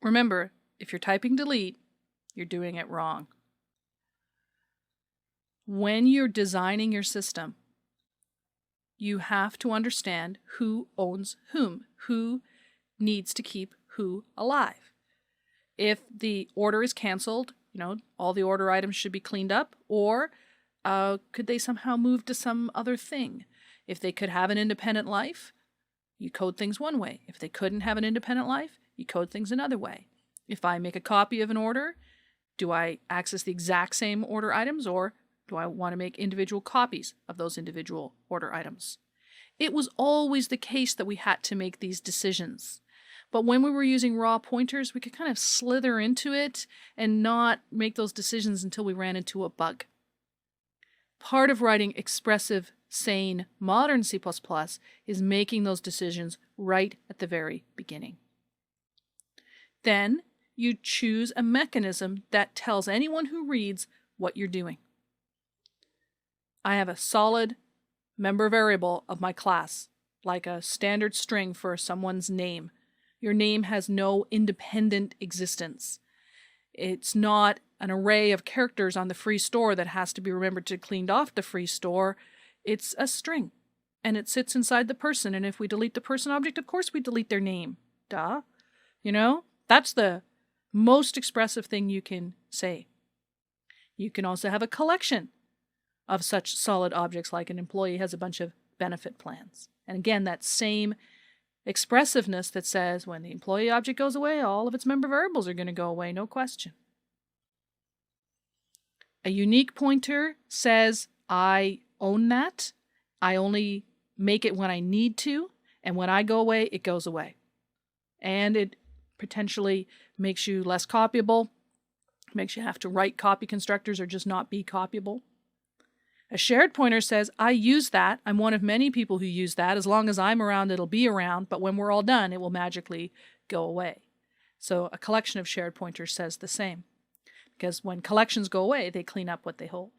Remember, if you're typing delete, you're doing it wrong. When you're designing your system, you have to understand who owns whom, who needs to keep who alive. If the order is canceled, all the order items should be cleaned up, or could they somehow move to some other thing? If they could have an independent life, you code things one way. If they couldn't have an independent life, you code things another way. If I make a copy of an order, do I access the exact same order items, or do I want to make individual copies of those individual order items? It was always the case that we had to make these decisions. But when we were using raw pointers, we could kind of slither into it and not make those decisions until we ran into a bug. Part of writing expressive, sane, modern C++ is making those decisions right at the very beginning. Then you choose a mechanism that tells anyone who reads what you're doing. I have a solid member variable of my class, like a standard string for someone's name. Your name has no independent existence. It's not an array of characters on the free store that has to be remembered to cleaned off the free store. It's a string, and it sits inside the person, and if we delete the person object, of course we delete their name. Duh. That's the most expressive thing you can say. You can also have a collection of such solid objects, like an employee has a bunch of benefit plans. And again, that same expressiveness that says when the employee object goes away, all of its member variables are going to go away, no question. A unique pointer says I own that. I only make it when I need to, and when I go away, it goes away. And it potentially makes you less copyable, makes you have to write copy constructors or just not be copyable. A shared pointer says, I use that. I'm one of many people who use that. As long as I'm around, it'll be around, but when we're all done, it will magically go away. So a collection of shared pointers says the same, because when collections go away, they clean up what they hold.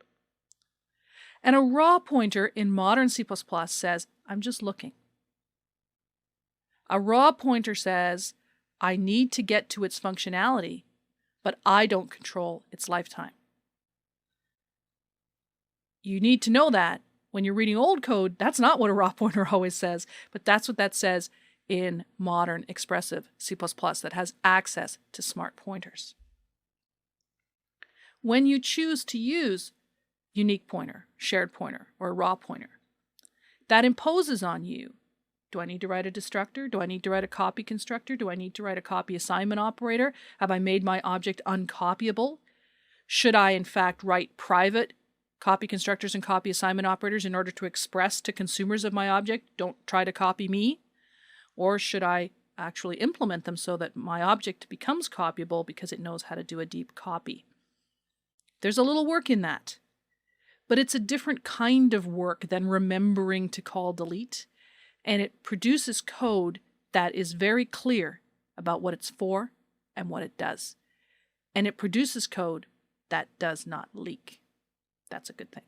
And a raw pointer in modern C++ says, I'm just looking. A raw pointer says, I need to get to its functionality, but I don't control its lifetime. You need to know that when you're reading old code, that's not what a raw pointer always says, but that's what that says in modern expressive C++ that has access to smart pointers. When you choose to use unique pointer, shared pointer, or raw pointer, that imposes on you, do I need to write a destructor? Do I need to write a copy constructor? Do I need to write a copy assignment operator? Have I made my object uncopyable? Should I, in fact, write private copy constructors and copy assignment operators in order to express to consumers of my object, don't try to copy me? Or should I actually implement them so that my object becomes copyable because it knows how to do a deep copy? There's a little work in that, but it's a different kind of work than remembering to call delete, and it produces code that is very clear about what it's for and what it does. And it produces code that does not leak. That's a good thing.